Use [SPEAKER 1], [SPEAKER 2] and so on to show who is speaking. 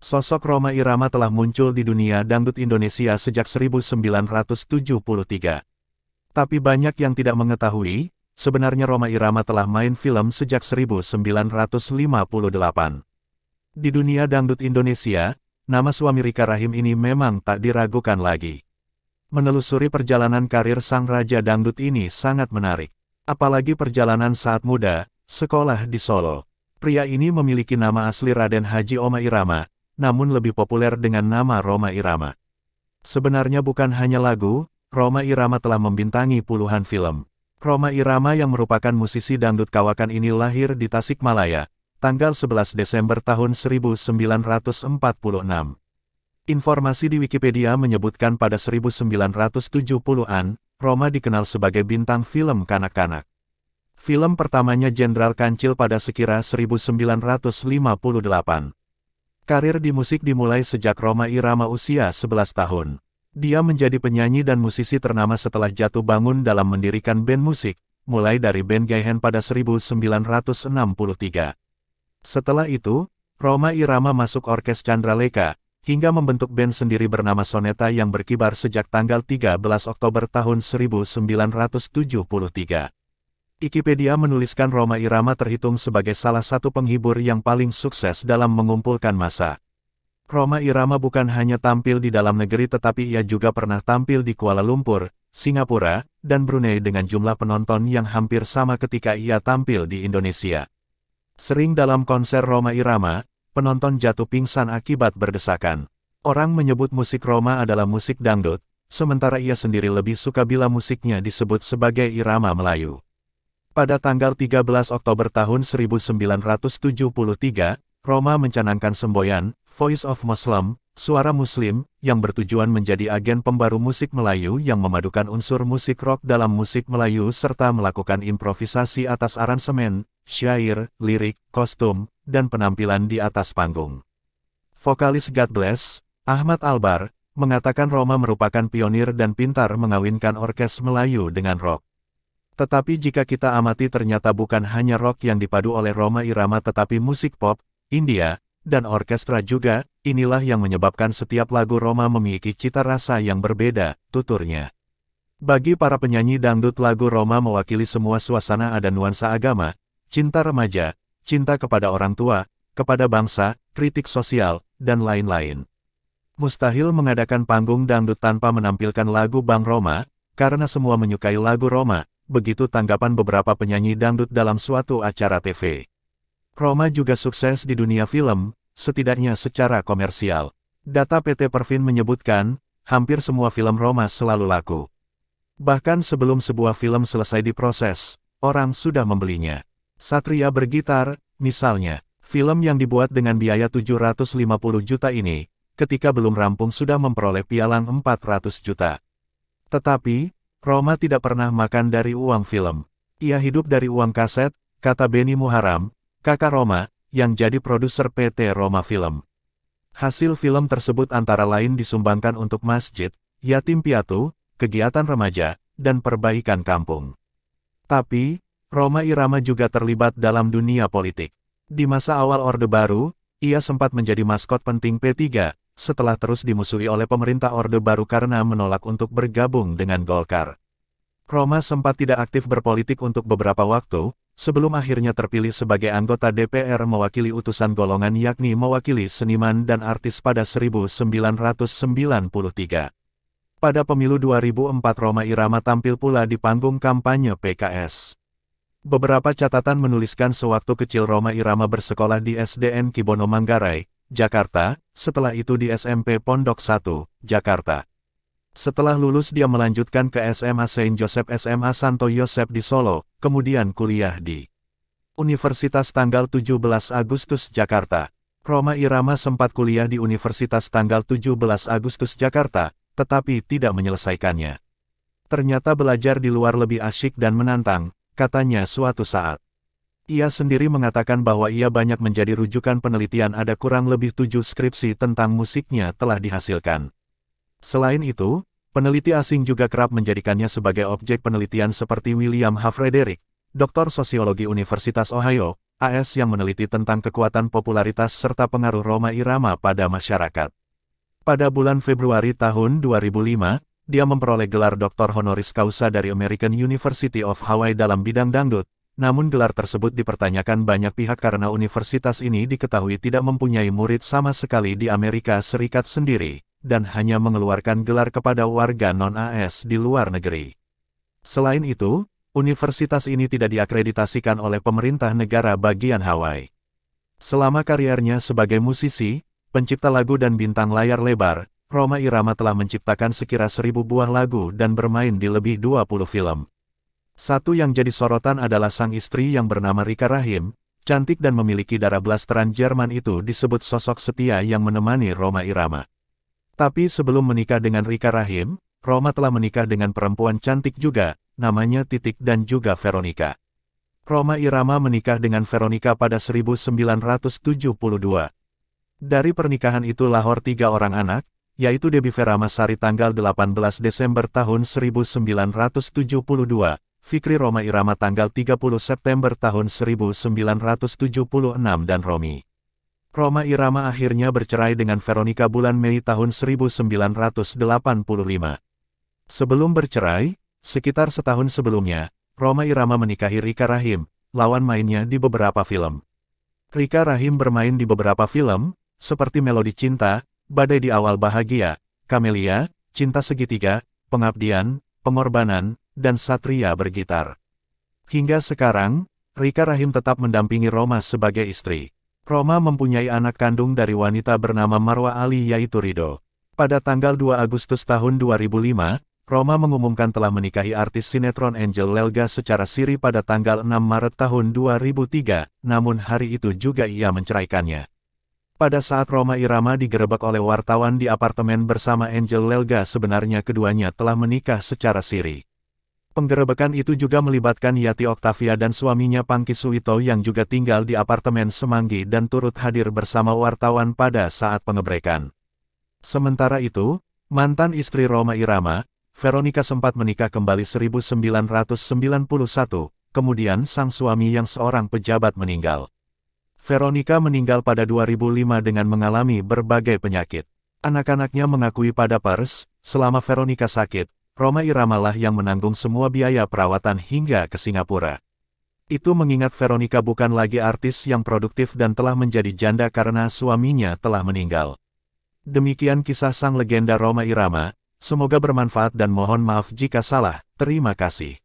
[SPEAKER 1] Sosok Rhoma Irama telah muncul di dunia dangdut Indonesia sejak 1973. Tapi banyak yang tidak mengetahui, sebenarnya Rhoma Irama telah main film sejak 1958. Di dunia dangdut Indonesia, nama suami Rika Rahim ini memang tak diragukan lagi. Menelusuri perjalanan karir sang raja dangdut ini sangat menarik. Apalagi perjalanan saat muda, sekolah di Solo. Pria ini memiliki nama asli Raden Haji Rhoma Irama, namun lebih populer dengan nama Rhoma Irama. Sebenarnya bukan hanya lagu, Rhoma Irama telah membintangi puluhan film. Rhoma Irama yang merupakan musisi dangdut kawakan ini lahir di Tasikmalaya, tanggal 11 Desember tahun 1946. Informasi di Wikipedia menyebutkan pada 1970-an, Rhoma dikenal sebagai bintang film kanak-kanak. Film pertamanya Jenderal Kancil pada sekira 1958. Karir di musik dimulai sejak Rhoma Irama usia 11 tahun. Dia menjadi penyanyi dan musisi ternama setelah jatuh bangun dalam mendirikan band musik, mulai dari band Gaihen pada 1963. Setelah itu, Rhoma Irama masuk Orkes Candraleka, hingga membentuk band sendiri bernama Soneta yang berkibar sejak tanggal 13 Oktober tahun 1973. Wikipedia menuliskan Rhoma Irama terhitung sebagai salah satu penghibur yang paling sukses dalam mengumpulkan massa. Rhoma Irama bukan hanya tampil di dalam negeri tetapi ia juga pernah tampil di Kuala Lumpur, Singapura, dan Brunei dengan jumlah penonton yang hampir sama ketika ia tampil di Indonesia. Sering dalam konser Rhoma Irama, penonton jatuh pingsan akibat berdesakan. Orang menyebut musik Rhoma adalah musik dangdut, sementara ia sendiri lebih suka bila musiknya disebut sebagai irama Melayu. Pada tanggal 13 Oktober tahun 1973, Rhoma mencanangkan semboyan, Voice of Muslim, Suara Muslim, yang bertujuan menjadi agen pembaru musik Melayu yang memadukan unsur musik rock dalam musik Melayu serta melakukan improvisasi atas aransemen, syair, lirik, kostum, dan penampilan di atas panggung. Vokalis God Bless, Ahmad Albar, mengatakan Rhoma merupakan pionir dan pintar mengawinkan orkes Melayu dengan rock. Tetapi jika kita amati ternyata bukan hanya rock yang dipadu oleh Rhoma Irama tetapi musik pop, India, dan orkestra juga, inilah yang menyebabkan setiap lagu Rhoma memiliki cita rasa yang berbeda, tuturnya. Bagi para penyanyi dangdut lagu Rhoma mewakili semua suasana ada nuansa agama, cinta remaja, cinta kepada orang tua, kepada bangsa, kritik sosial, dan lain-lain. Mustahil mengadakan panggung dangdut tanpa menampilkan lagu Bang Rhoma, karena semua menyukai lagu Rhoma. Begitu tanggapan beberapa penyanyi dangdut dalam suatu acara TV. Rhoma juga sukses di dunia film, setidaknya secara komersial. Data PT Perfin menyebutkan, hampir semua film Rhoma selalu laku. Bahkan sebelum sebuah film selesai diproses, orang sudah membelinya. Satria Bergitar, misalnya, film yang dibuat dengan biaya 750 juta ini, ketika belum rampung sudah memperoleh pialang 400 juta. Tetapi, Rhoma tidak pernah makan dari uang film. Ia hidup dari uang kaset, kata Benny Muharam, kakak Rhoma, yang jadi produser PT Rhoma Film. Hasil film tersebut antara lain disumbangkan untuk masjid, yatim piatu, kegiatan remaja, dan perbaikan kampung. Tapi, Rhoma Irama juga terlibat dalam dunia politik. Di masa awal Orde Baru, ia sempat menjadi maskot penting P3, setelah terus dimusuhi oleh pemerintah Orde Baru karena menolak untuk bergabung dengan Golkar. Rhoma sempat tidak aktif berpolitik untuk beberapa waktu, sebelum akhirnya terpilih sebagai anggota DPR mewakili utusan golongan yakni mewakili seniman dan artis pada 1993. Pada pemilu 2004 Rhoma Irama tampil pula di panggung kampanye PKS. Beberapa catatan menuliskan sewaktu kecil Rhoma Irama bersekolah di SDN Kibono Manggarai, Jakarta, setelah itu di SMP Pondok 1, Jakarta. Setelah lulus dia melanjutkan ke SMA Saint Joseph SMA Santo Yosep di Solo, kemudian kuliah di Universitas Tanggal 17 Agustus Jakarta. Rhoma Irama sempat kuliah di Universitas Tanggal 17 Agustus Jakarta, tetapi tidak menyelesaikannya. Ternyata belajar di luar lebih asyik dan menantang, katanya suatu saat. Ia sendiri mengatakan bahwa ia banyak menjadi rujukan penelitian ada kurang lebih 7 skripsi tentang musiknya telah dihasilkan. Selain itu, peneliti asing juga kerap menjadikannya sebagai objek penelitian seperti William H. Frederick, doktor sosiologi Universitas Ohio, AS yang meneliti tentang kekuatan popularitas serta pengaruh Rhoma Irama pada masyarakat. Pada bulan Februari tahun 2005, dia memperoleh gelar doktor honoris causa dari American University of Hawaii dalam bidang dangdut. Namun gelar tersebut dipertanyakan banyak pihak karena universitas ini diketahui tidak mempunyai murid sama sekali di Amerika Serikat sendiri, dan hanya mengeluarkan gelar kepada warga non-AS di luar negeri. Selain itu, universitas ini tidak diakreditasikan oleh pemerintah negara bagian Hawaii. Selama kariernya sebagai musisi, pencipta lagu dan bintang layar lebar, Rhoma Irama telah menciptakan sekira 1000 buah lagu dan bermain di lebih 20 film. Satu yang jadi sorotan adalah sang istri yang bernama Rika Rahim, cantik dan memiliki darah blasteran Jerman itu disebut sosok setia yang menemani Rhoma Irama. Tapi sebelum menikah dengan Rika Rahim, Rhoma telah menikah dengan perempuan cantik juga, namanya Titik dan juga Veronica. Rhoma Irama menikah dengan Veronica pada 1972. Dari pernikahan itu lahir 3 orang anak, yaitu Debbie Veramasari tanggal 18 Desember tahun 1972, Fikri Rhoma Irama tanggal 30 September tahun 1976 dan Romi. Rhoma Irama akhirnya bercerai dengan Veronica bulan Mei tahun 1985. Sebelum bercerai, sekitar setahun sebelumnya, Rhoma Irama menikahi Rika Rahim, lawan mainnya di beberapa film. Rika Rahim bermain di beberapa film, seperti Melodi Cinta, Badai di Awal Bahagia, Kamelia, Cinta Segitiga, Pengabdian, Pengorbanan, dan Satria Bergitar. Hingga sekarang, Rika Rahim tetap mendampingi Rhoma sebagai istri. Rhoma mempunyai anak kandung dari wanita bernama Marwa Ali yaitu Rido. Pada tanggal 2 Agustus tahun 2005, Rhoma mengumumkan telah menikahi artis sinetron Angel Lelga secara siri pada tanggal 6 Maret tahun 2003, namun hari itu juga ia menceraikannya. Pada saat Rhoma Irama digerebek oleh wartawan di apartemen bersama Angel Lelga, sebenarnya keduanya telah menikah secara siri. Penggerebekan itu juga melibatkan Yati Oktavia dan suaminya Pangki Suwito yang juga tinggal di apartemen Semanggi dan turut hadir bersama wartawan pada saat pengebrekan. Sementara itu, mantan istri Rhoma Irama, Veronica sempat menikah kembali 1991, kemudian sang suami yang seorang pejabat meninggal. Veronica meninggal pada 2005 dengan mengalami berbagai penyakit. Anak-anaknya mengakui pada pers, selama Veronica sakit, Rhoma Irama lah yang menanggung semua biaya perawatan hingga ke Singapura. Itu mengingat Veronica bukan lagi artis yang produktif dan telah menjadi janda karena suaminya telah meninggal. Demikian kisah sang legenda Rhoma Irama, semoga bermanfaat dan mohon maaf jika salah, terima kasih.